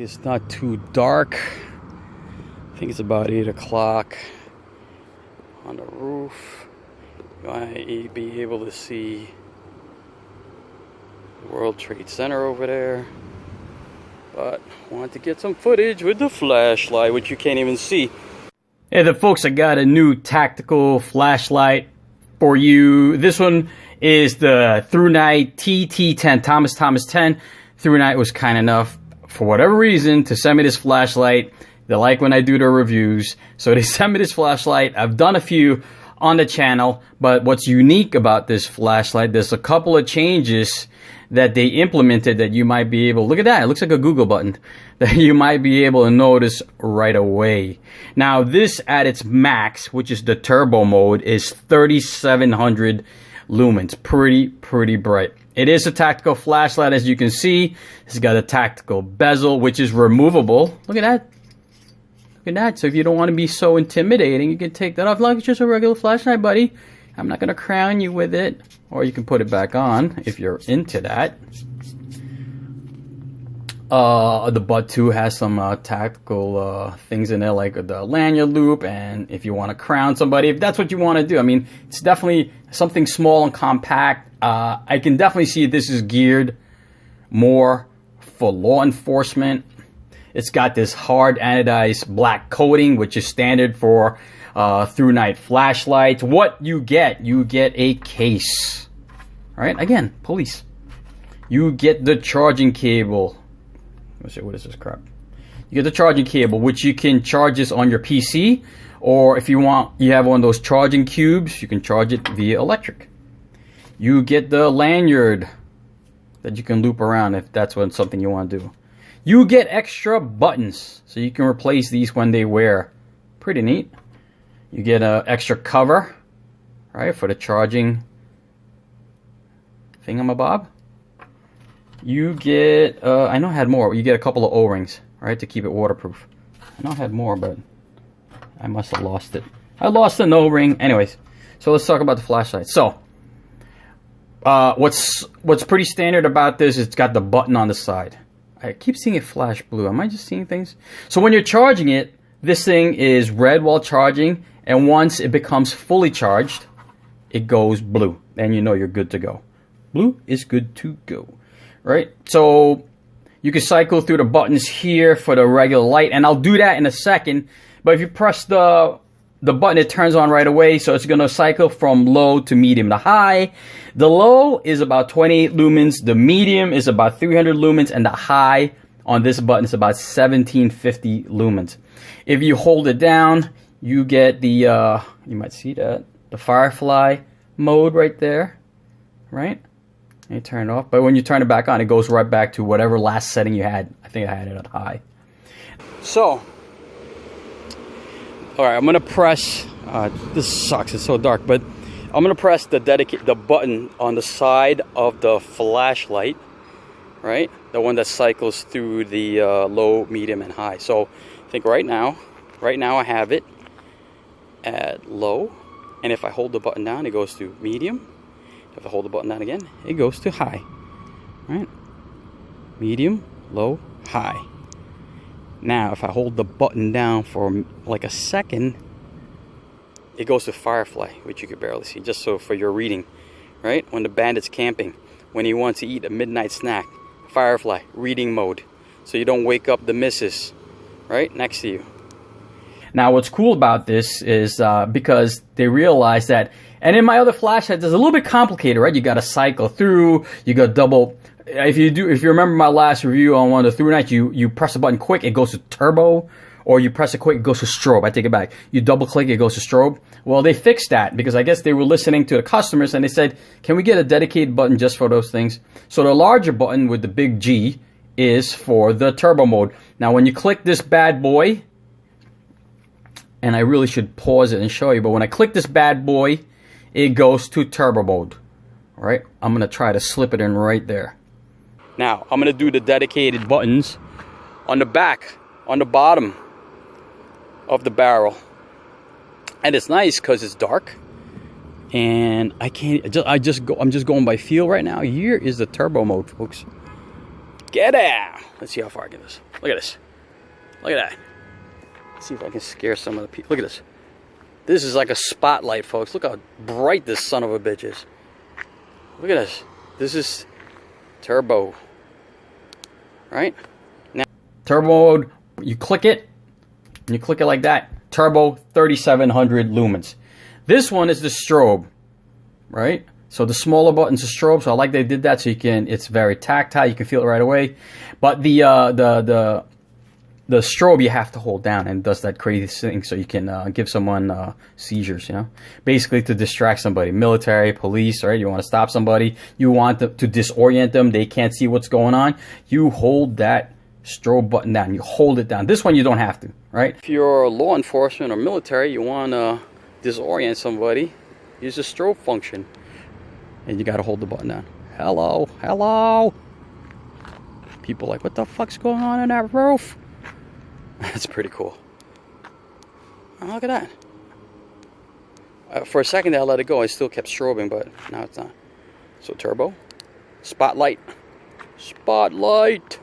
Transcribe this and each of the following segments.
It's not too dark. I think it's about 8 o'clock on the roof. You might be able to see the World Trade Center over there. But I wanted to get some footage with the flashlight, which you can't even see. Hey there folks, I got a new tactical flashlight for you. This one is the ThruNite TT10, Thomas 10. ThruNite was kind enough, for whatever reason, to send me this flashlight. They like when I do the reviews, so they sent me this flashlight. I've done a few on the channel, but what's unique about this flashlight, there's a couple of changes that they implemented that you might be able, look at that, it looks like a Google button, that you might be able to notice right away. Now this at its max, which is the turbo mode, is 3700 lumens, pretty bright. It is a tactical flashlight, as you can see. It's got a tactical bezel, which is removable. Look at that. Look at that. So if you don't want to be so intimidating, you can take that off like it's just a regular flashlight, buddy. I'm not going to crown you with it. Or you can put it back on if you're into that. The butt too has some tactical things in there, like the lanyard loop, and if you want to crown somebody, if that's what you want to do. I mean, it's definitely something small and compact. I can definitely see this is geared more for law enforcement. It's got this hard anodized black coating, which is standard for ThruNite flashlights. What you get a case. All right, again, police. You get the charging cable. Let's see, what is this crap? You get the charging cable, which you can charge this on your PC, or if you want, you have one of those charging cubes, you can charge it via electric. You get the lanyard that you can loop around if that's something you want to do. You get extra buttons, so you can replace these when they wear. Pretty neat. You get an extra cover, right, for the charging thingamabob. You get, I know I had more. You get a couple of O-rings, right, to keep it waterproof. I know I had more, but I must have lost it. I lost an O-ring. Anyways, so let's talk about the flashlight. So, what's pretty standard about this is it's got the button on the side. I keep seeing it flash blue. Am I just seeing things? So when you're charging it, this thing is red while charging, and once it becomes fully charged, it goes blue. And you know you're good to go. Blue is good to go. Right? So you can cycle through the buttons here for the regular light, and I'll do that in a second. But if you press the button, it turns on right away, so it's going to cycle from low to medium to high. The low is about 28 lumens, the medium is about 300 lumens, and the high on this button is about 1750 lumens. If you hold it down, you get the, you might see that, the firefly mode right there, right? And you turn it off, but when you turn it back on, it goes right back to whatever last setting you had. I think I had it at high. So, all right, I'm gonna press. This sucks. It's so dark, but I'm gonna press the button on the side of the flashlight, right? The one that cycles through the low, medium, and high. So, I think right now I have it at low, and if I hold the button down, it goes to medium. If I hold the button down again, it goes to high. Right? Medium, low, high. Now, if I hold the button down for like a second, it goes to firefly, which you could barely see, just so for your reading. Right? When the bandit's camping, when he wants to eat a midnight snack, firefly, reading mode. So you don't wake up the missus, right, next to you. Now, what's cool about this is because they realize that, and in my other flashlights, it's a little bit complicated, right? You got to cycle through, you got double. If you remember my last review on one of the ThruNite, you press the button quick, it goes to turbo, or you press it quick, it goes to strobe. I take it back. You double click, it goes to strobe. Well, they fixed that because I guess they were listening to the customers and they said, can we get a dedicated button just for those things? So the larger button with the big G is for the turbo mode. Now, when you click this bad boy, and I really should pause it and show you, but when I click this bad boy, it goes to turbo mode. All right, I'm gonna try to slip it in right there. Now, I'm gonna do the dedicated buttons on the back, on the bottom of the barrel. And it's nice because it's dark. And I'm just going by feel right now. Here is the turbo mode, folks. Get out! Let's see how far I get this. Look at this. Look at that. Let's see if I can scare some of the people. Look at this. This is like a spotlight, folks. Look how bright this son of a bitch is. Look at this. This is turbo. Right? Now, turbo mode, you click it, and you click it like that. Turbo, 3700 lumens. This one is the strobe, right? So the smaller button's a strobe, so I like they did that so you can, it's very tactile, you can feel it right away. But the strobe you have to hold down, and it does that crazy thing so you can give someone seizures, you know? Basically to distract somebody, military, police, right? You want to stop somebody, you want to disorient them, they can't see what's going on. You hold that strobe button down, you hold it down. This one you don't have to, right? If you're law enforcement or military, you want to disorient somebody, use the strobe function. And you got to hold the button down. Hello, hello. People like, what the fuck's going on in that roof? That's pretty cool. Oh, look at that. For a second there, I let it go. I still kept strobing, but now it's not. So turbo, spotlight, spotlight.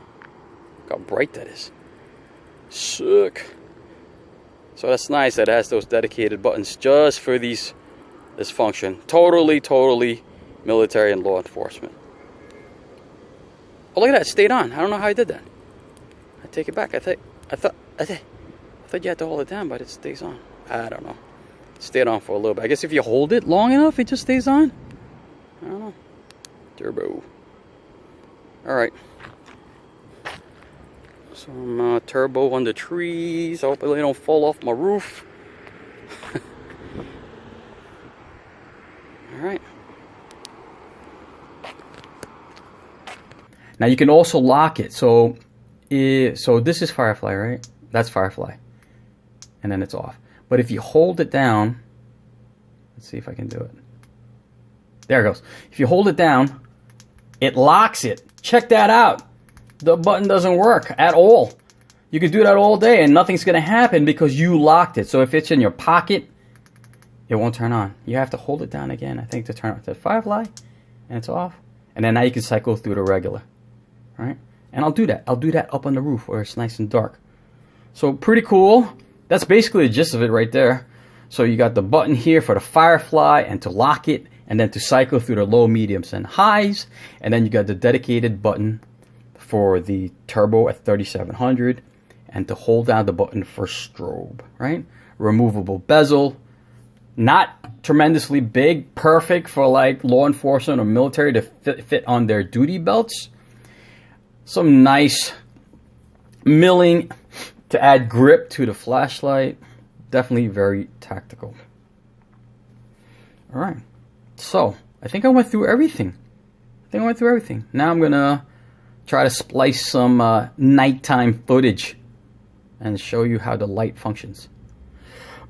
Look how bright that is. Sick. So that's nice that it has those dedicated buttons just for this function. Totally military and law enforcement. Oh, look at that, it stayed on. I don't know how I did that. I take it back. I thought you had to hold it down, but it stays on. I don't know. It stayed on for a little bit. I guess if you hold it long enough, it just stays on. I don't know. Turbo. Alright. Some turbo on the trees. Hopefully they don't fall off my roof. Alright. Now you can also lock it. So this is Firefly, right? That's Firefly. And then it's off. But if you hold it down, let's see if I can do it. There it goes. If you hold it down, it locks it. Check that out. The button doesn't work at all. You can do that all day and nothing's going to happen because you locked it. So if it's in your pocket, it won't turn on. You have to hold it down again, I think, to turn off the Firefly. And it's off. And then now you can cycle through the regular. Right? And I'll do that. I'll do that up on the roof where it's nice and dark. So pretty cool. That's basically the gist of it right there. So you got the button here for the Firefly and to lock it, and then to cycle through the low, mediums, and highs. And then you got the dedicated button for the turbo at 3700, and to hold down the button for strobe, right? Removable bezel. Not tremendously big, perfect for like law enforcement or military to fit on their duty belts. Some nice milling to add grip to the flashlight. Definitely very tactical. All right. So, I think I went through everything. Now I'm going to try to splice some nighttime footage and show you how the light functions.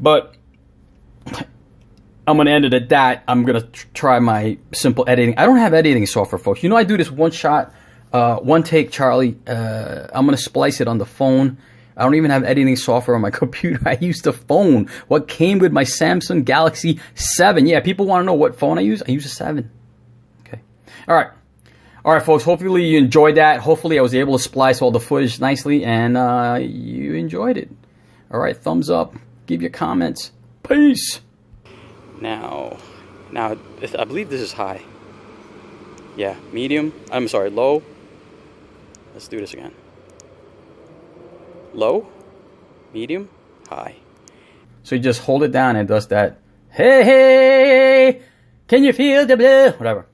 But I'm going to end it at that. I'm going to try my simple editing. I don't have editing software, folks. You know, I do this one shot, one take, Charlie. I'm going to splice it on the phone. I don't even have editing software on my computer. I use the phone. What came with my Samsung Galaxy 7. Yeah, people want to know what phone I use. I use a 7. Okay. All right. All right, folks. Hopefully you enjoyed that. Hopefully I was able to splice all the footage nicely and you enjoyed it. All right. Thumbs up. Give your comments. Peace. Now, I believe this is high. Yeah, medium. I'm sorry, low. Let's do this again. Low, medium, high. So you just hold it down and it does that. Hey, hey, can you feel the blue? Whatever.